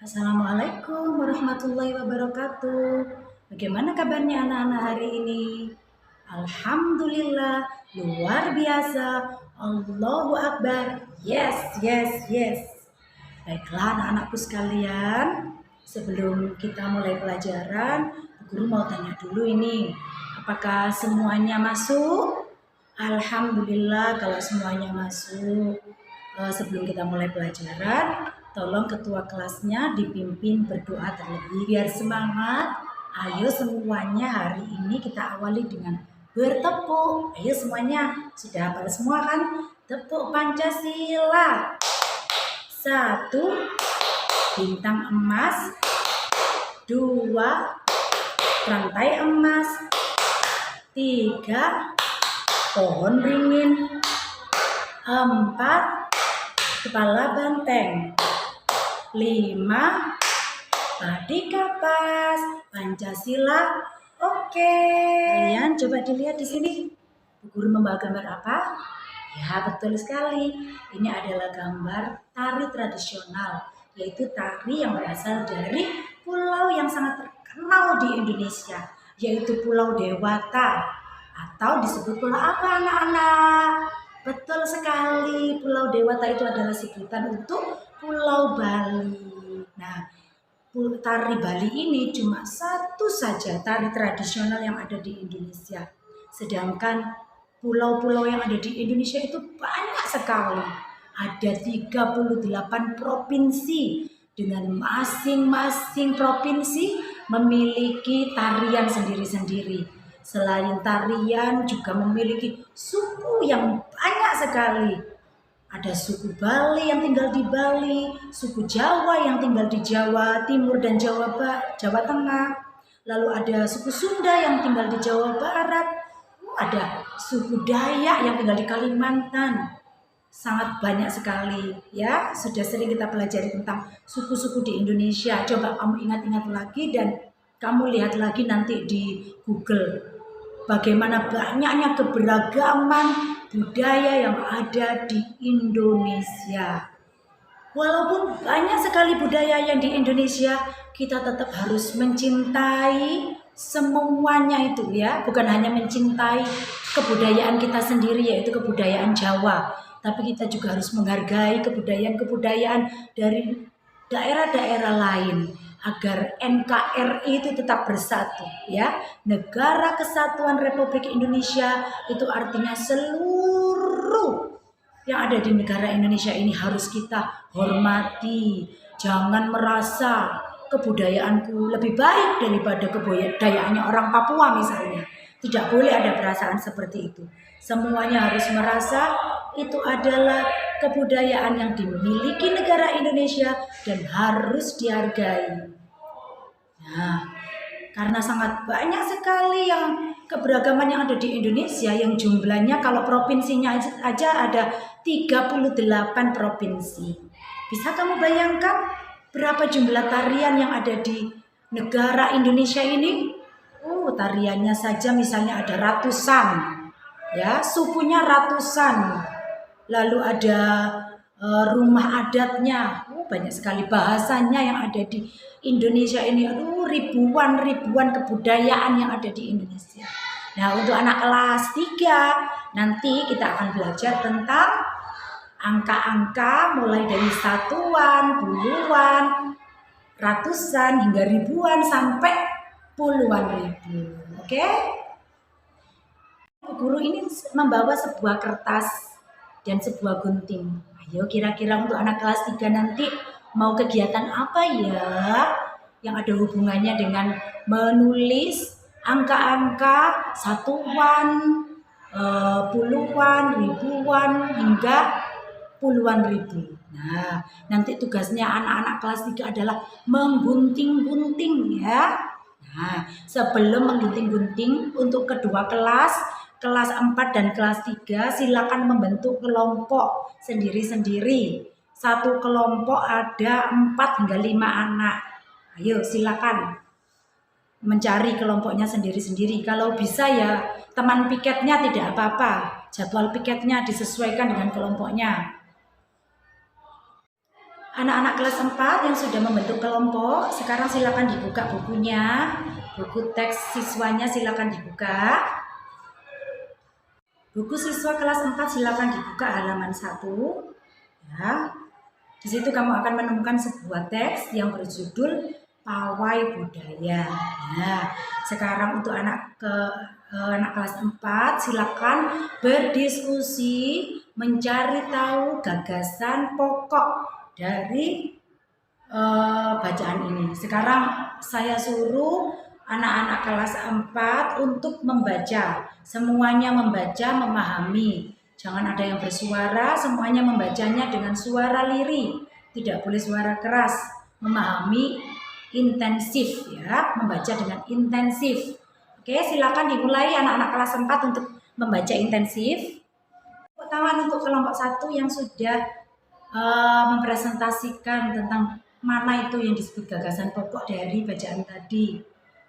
Assalamualaikum warahmatullahi wabarakatuh. Bagaimana kabarnya anak-anak hari ini? Alhamdulillah, luar biasa. Allahu Akbar. Yes, yes, yes. Baiklah anak-anakku sekalian, sebelum kita mulai pelajaran, guru mau tanya dulu ini. Apakah semuanya masuk? Alhamdulillah kalau semuanya masuk. Sebelum kita mulai pelajaran, tolong ketua kelasnya dipimpin berdoa terlebih biar semangat. Ayo semuanya hari ini kita awali dengan bertepuk. Ayo semuanya, sudah hafal semua kan? Tepuk Pancasila. 1, bintang emas. 2, rantai emas. 3, pohon beringin. 4, kepala banteng. 5, padi kapas. Pancasila. Oke. Kalian coba dilihat di sini. Bu Guru membawa gambar apa? Ya, betul sekali. Ini adalah gambar tari tradisional, yaitu tari yang berasal dari pulau yang sangat terkenal di Indonesia, yaitu Pulau Dewata, atau disebut pulau apa anak-anak? Betul sekali, Pulau Dewata itu adalah sebutan untuk Pulau Bali. Nah, tari Bali ini cuma satu saja tari tradisional yang ada di Indonesia. Sedangkan pulau-pulau yang ada di Indonesia itu banyak sekali. Ada 38 provinsi dengan masing-masing provinsi memiliki tarian sendiri-sendiri. Selain tarian juga memiliki suku yang banyak sekali. Ada suku Bali yang tinggal di Bali, suku Jawa yang tinggal di Jawa Timur dan Jawa Tengah. Lalu ada suku Sunda yang tinggal di Jawa Barat. Ada suku Dayak yang tinggal di Kalimantan. Sangat banyak sekali ya. Sudah sering kita pelajari tentang suku-suku di Indonesia. Coba kamu ingat-ingat lagi dan kamu lihat lagi nanti di Google. Bagaimana banyaknya keberagaman budaya yang ada di Indonesia. Walaupun banyak sekali budaya yang di Indonesia, kita tetap harus mencintai semuanya itu ya. Bukan hanya mencintai kebudayaan kita sendiri yaitu kebudayaan Jawa, tapi kita juga harus menghargai kebudayaan-kebudayaan dari daerah-daerah lain agar NKRI itu tetap bersatu ya. Negara Kesatuan Republik Indonesia itu artinya seluruh yang ada di negara Indonesia ini harus kita hormati. Jangan merasa kebudayaanku lebih baik daripada kebudayaannya orang Papua misalnya. Tidak boleh ada perasaan seperti itu. Semuanya harus merasa itu adalah kebudayaan yang dimiliki negara Indonesia dan harus dihargai. Nah, karena sangat banyak sekali yang keberagaman yang ada di Indonesia, yang jumlahnya kalau provinsinya aja ada 38 provinsi. Bisa kamu bayangkan berapa jumlah tarian yang ada di negara Indonesia ini? Tariannya saja misalnya ada ratusan. Ya, sukunya ratusan. Lalu ada rumah adatnya, banyak sekali bahasanya yang ada di Indonesia ini. Ribuan kebudayaan yang ada di Indonesia. Nah, untuk anak kelas 3 nanti kita akan belajar tentang angka-angka mulai dari satuan, puluhan, ratusan hingga ribuan sampai puluhan ribu. Oke? Guru ini membawa sebuah kertas dan sebuah gunting. Ayo kira-kira untuk anak kelas 3 nanti mau kegiatan apa ya yang ada hubungannya dengan menulis angka-angka satuan, puluhan, ribuan hingga puluhan ribu. Nah, nanti tugasnya anak-anak kelas 3 adalah menggunting-gunting ya. Nah, sebelum menggunting-gunting untuk kedua kelas 4 dan kelas 3 silakan membentuk kelompok sendiri-sendiri. Satu kelompok ada 4 hingga 5 anak. Ayo silakan mencari kelompoknya sendiri-sendiri. Kalau bisa ya teman piketnya tidak apa-apa. Jadwal piketnya disesuaikan dengan kelompoknya. Anak-anak kelas 4 yang sudah membentuk kelompok, sekarang silakan dibuka bukunya. Buku teks siswanya silakan dibuka. Buku siswa kelas 4 silakan dibuka halaman 1. Ya. Di situ kamu akan menemukan sebuah teks yang berjudul Pawai Budaya. Nah, sekarang untuk anak kelas 4 silakan berdiskusi mencari tahu gagasan pokok dari bacaan ini. Sekarang saya suruh anak-anak kelas 4 untuk membaca. Semuanya membaca, memahami. Jangan ada yang bersuara, semuanya membacanya dengan suara lirih. Tidak boleh suara keras. Memahami intensif ya, membaca dengan intensif. Oke, silakan dimulai anak-anak kelas 4 untuk membaca intensif. Pertama untuk kelompok 1 yang sudah mempresentasikan tentang mana itu yang disebut gagasan pokok dari bacaan tadi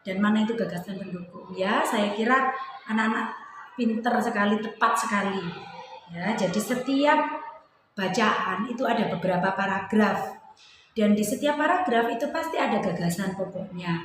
dan mana itu gagasan pendukung. Ya, saya kira anak-anak pinter sekali, tepat sekali. Ya, jadi setiap bacaan itu ada beberapa paragraf dan di setiap paragraf itu pasti ada gagasan pokoknya.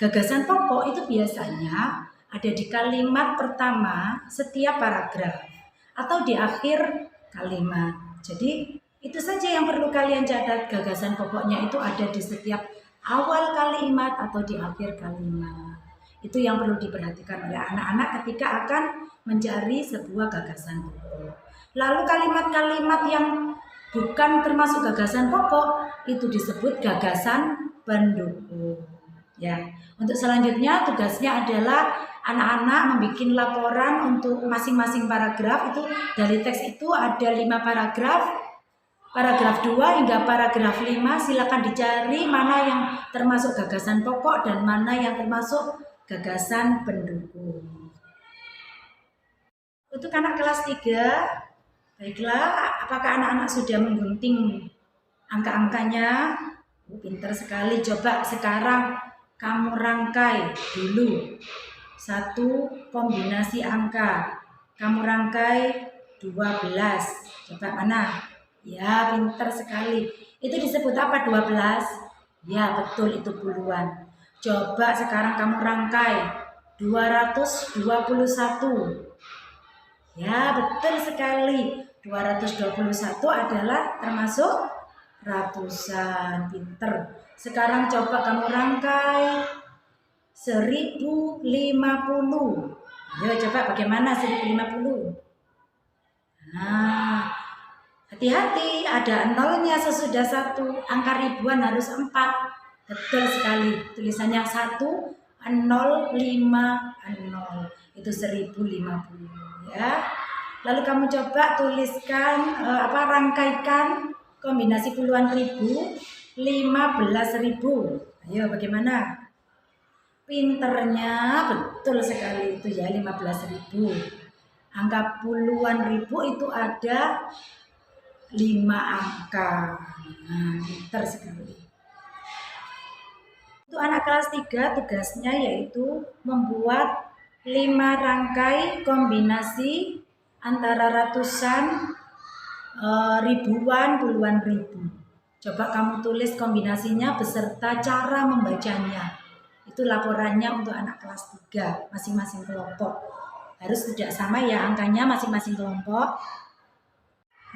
Gagasan pokok itu biasanya ada di kalimat pertama setiap paragraf atau di akhir kalimat. Jadi itu saja yang perlu kalian catat, gagasan pokoknya itu ada di setiap awal kalimat atau di akhir kalimat. Itu yang perlu diperhatikan oleh anak-anak ketika akan mencari sebuah gagasan pokok. Lalu kalimat-kalimat yang bukan termasuk gagasan pokok itu disebut gagasan pendukung. Ya, untuk selanjutnya tugasnya adalah anak-anak membuat laporan untuk masing-masing paragraf. Itu dari teks itu ada 5 paragraf. Paragraf 2 hingga paragraf 5 silakan dicari mana yang termasuk gagasan pokok dan mana yang termasuk gagasan pendukung. Untuk anak kelas 3, baiklah, apakah anak-anak sudah menggunting angka-angkanya? Pintar sekali. Coba sekarang kamu rangkai dulu satu kombinasi angka. Kamu rangkai 12. Coba mana? Ya, pintar sekali. Itu disebut apa 12? Ya, betul, itu puluhan. Coba sekarang kamu rangkai 221. Ya, betul sekali. 221 adalah termasuk ratusan. Pintar. Sekarang coba kamu rangkai 1050. Ayo coba bagaimana 1050? Nah, hati-hati, ada nolnya sesudah 1. Angka ribuan harus 4. Betul sekali. Tulisannya 1, 0, 5, 0. Itu 1050 ya. Lalu kamu coba tuliskan rangkaikan kombinasi puluhan ribu, 15.000. Ayo bagaimana? Pinternya betul sekali itu ya, 15.000. Angka puluhan ribu itu ada 5 angka. Nah, pinter sekali. Untuk anak kelas 3 tugasnya yaitu membuat 5 rangkai kombinasi antara ratusan, ribuan, puluhan ribu. Coba kamu tulis kombinasinya beserta cara membacanya. Itu laporannya untuk anak kelas 3 masing-masing kelompok. Harus tidak sama ya angkanya masing-masing kelompok.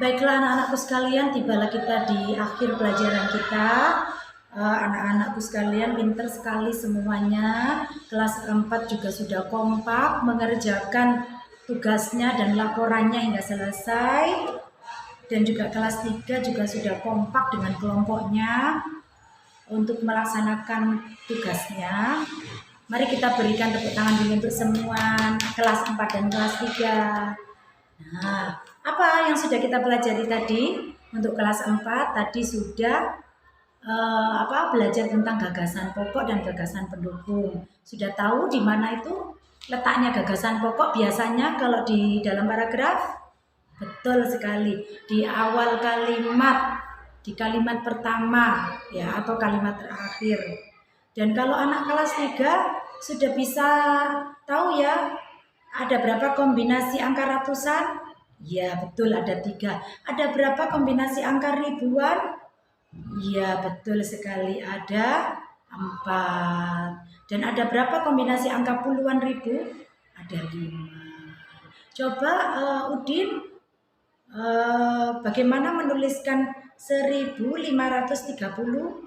Baiklah anak-anakku sekalian, tibalah kita di akhir pelajaran kita. Anak-anakku sekalian pinter sekali semuanya. Kelas 4 juga sudah kompak mengerjakan tugasnya dan laporannya hingga selesai. Dan juga kelas 3 juga sudah kompak dengan kelompoknya untuk melaksanakan tugasnya. Mari kita berikan tepuk tangan dulu untuk semua kelas 4 dan kelas 3. Nah, apa yang sudah kita pelajari tadi? Untuk kelas 4 tadi sudah belajar tentang gagasan pokok dan gagasan pendukung. Sudah tahu di mana itu letaknya gagasan pokok biasanya kalau di dalam paragraf? Betul sekali, di awal kalimat, di kalimat pertama ya atau kalimat terakhir. Dan kalau anak kelas 3 sudah bisa tahu ya ada berapa kombinasi angka ratusan? Ya betul, ada 3. Ada berapa kombinasi angka ribuan? Iya, betul sekali. Ada 4. Dan ada berapa kombinasi angka puluhan ribu? Ada 5. Coba Udin, bagaimana menuliskan 1530?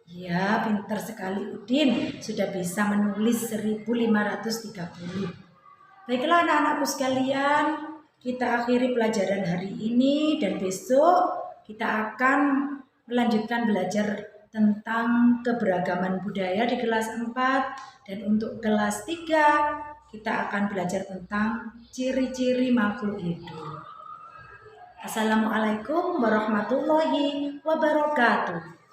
Ya, pintar sekali Udin. Sudah bisa menulis 1530. Baiklah anak-anakku sekalian, kita akhiri pelajaran hari ini dan besok kita akan melanjutkan belajar tentang keberagaman budaya di kelas 4 dan untuk kelas 3 kita akan belajar tentang ciri-ciri makhluk hidup. Assalamualaikum warahmatullahi wabarakatuh.